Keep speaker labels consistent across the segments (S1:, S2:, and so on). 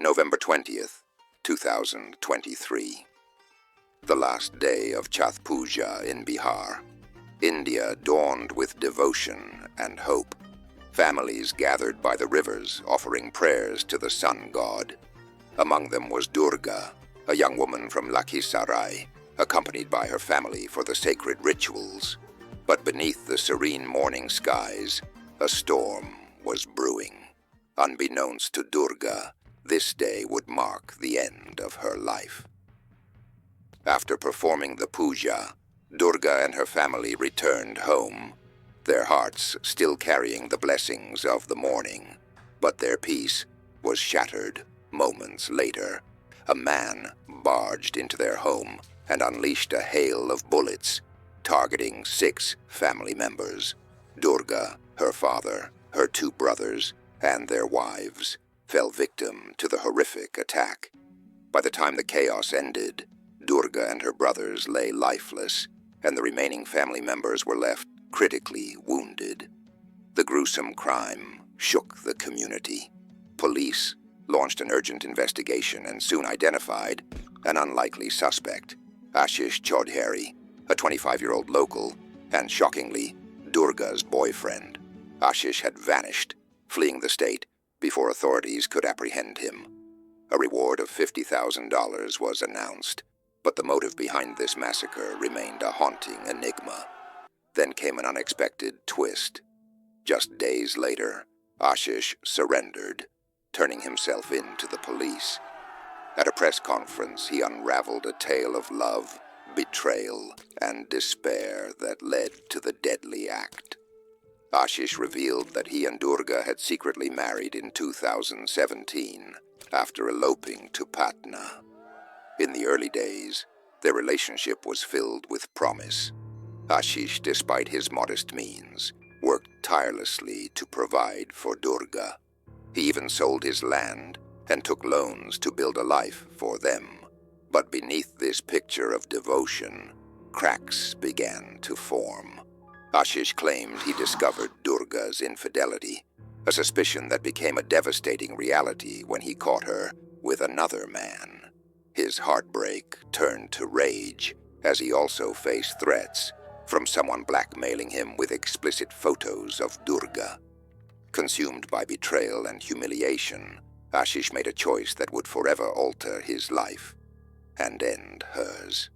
S1: November 20th, 2023. The last day of Chhath Puja in Bihar. India dawned with devotion and hope. Families gathered by the rivers offering prayers to the sun god. Among them was Durga, a young woman from Lakhisarai, accompanied by her family for the sacred rituals. But beneath the serene morning skies, a storm was brewing. Unbeknownst to Durga, this day would mark the end of her life. After performing the puja, Durga and her family returned home, their hearts still carrying the blessings of the morning. But their peace was shattered moments later. A man barged into their home and unleashed a hail of bullets, targeting 6 family members: Durga, her father, her 2 brothers, and their wives fell victim to the horrific attack. By the time the chaos ended, Durga and her brothers lay lifeless, and the remaining family members were left critically wounded. The gruesome crime shook the community. Police launched an urgent investigation and soon identified an unlikely suspect, Ashish Chaudhary, a 25-year-old local, and shockingly, Durga's boyfriend. Ashish had vanished, fleeing the state before authorities could apprehend him. A reward of $50,000 was announced, but the motive behind this massacre remained a haunting enigma. Then came an unexpected twist. Just days later, Ashish surrendered, turning himself in to the police. At a press conference, he unraveled a tale of love, betrayal, and despair that led to the deadly act. Ashish revealed that he and Durga had secretly married in 2017 after eloping to Patna. In the early days, their relationship was filled with promise. Ashish, despite his modest means, worked tirelessly to provide for Durga. He even sold his land and took loans to build a life for them. But beneath this picture of devotion, cracks began to form. Ashish claimed he discovered Durga's infidelity, a suspicion that became a devastating reality when he caught her with another man. His heartbreak turned to rage as he also faced threats from someone blackmailing him with explicit photos of Durga. Consumed by betrayal and humiliation, Ashish made a choice that would forever alter his life and end hers.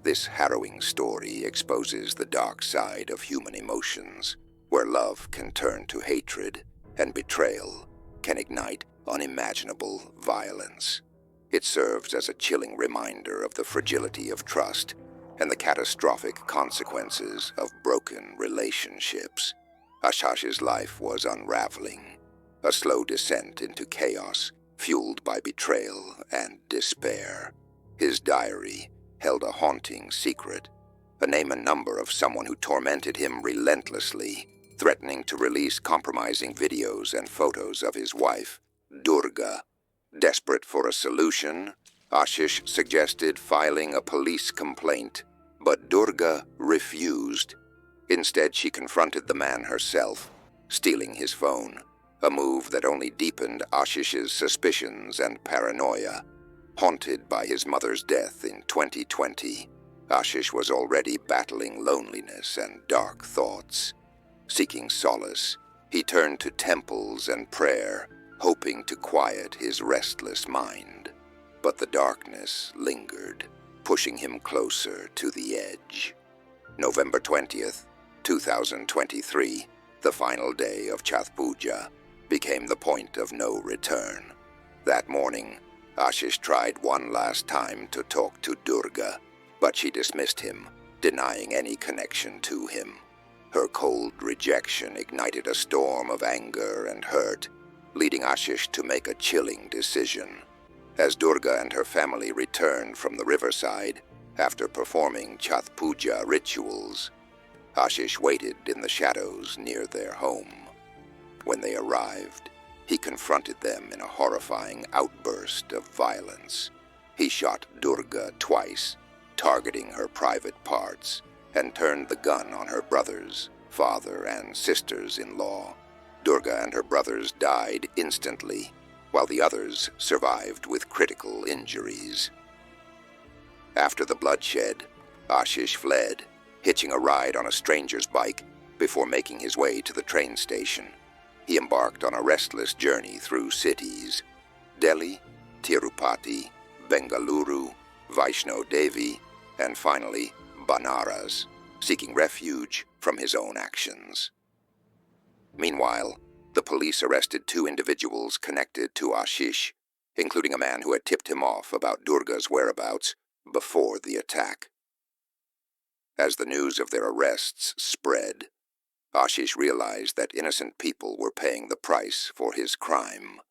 S1: This harrowing story exposes the dark side of human emotions, where love can turn to hatred and betrayal can ignite unimaginable violence. It serves as a chilling reminder of the fragility of trust and the catastrophic consequences of broken relationships. Ashish's life was unraveling, a slow descent into chaos fueled by betrayal and despair. His diary held a haunting secret, a name and number of someone who tormented him relentlessly, threatening to release compromising videos and photos of his wife, Durga. Desperate for a solution, Ashish suggested filing a police complaint, but Durga refused. Instead, she confronted the man herself, stealing his phone, a move that only deepened Ashish's suspicions and paranoia. Haunted by his mother's death in 2020, Ashish was already battling loneliness and dark thoughts. Seeking solace, he turned to temples and prayer, hoping to quiet his restless mind. But the darkness lingered, pushing him closer to the edge. November 20th, 2023, the final day of Chhath Puja, became the point of no return. That morning, Ashish tried one last time to talk to Durga, but she dismissed him, denying any connection to him. Her cold rejection ignited a storm of anger and hurt, leading Ashish to make a chilling decision. As Durga and her family returned from the riverside after performing Chhath Puja rituals, Ashish waited in the shadows near their home. When they arrived, he confronted them in a horrifying outburst of violence. He shot Durga twice, targeting her private parts, and turned the gun on her brothers, father, and sisters-in-law. Durga and her brothers died instantly, while the others survived with critical injuries. After the bloodshed, Ashish fled, hitching a ride on a stranger's bike before making his way to the train station. He embarked on a restless journey through cities: Delhi, Tirupati, Bengaluru, Vaishno Devi, and finally Banaras, seeking refuge from his own actions. Meanwhile, the police arrested 2 individuals connected to Ashish, including a man who had tipped him off about Durga's whereabouts before the attack. As the news of their arrests spread, Ashish realized that innocent people were paying the price for his crime.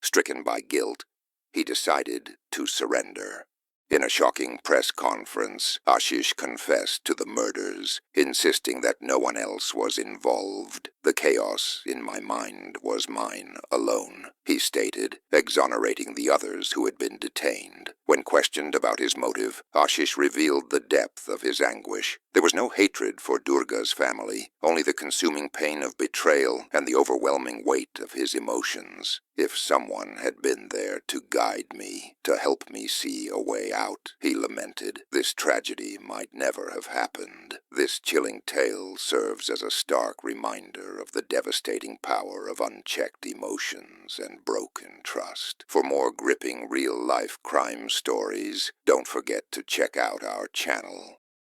S1: Stricken by guilt, he decided to surrender. In a shocking press conference, Ashish confessed to the murders, insisting that no one else was involved. "The chaos in my mind was mine alone," he stated, exonerating the others who had been detained. When questioned about his motive, Ashish revealed the depth of his anguish. There was no hatred for Durga's family, only the consuming pain of betrayal and the overwhelming weight of his emotions. "If someone had been there to guide me, to help me see a way out," he lamented, "this tragedy might never have happened." This chilling tale serves as a stark reminder of the devastating power of unchecked emotions and broken trust. For more gripping real-life crime stories, don't forget to check out our channel.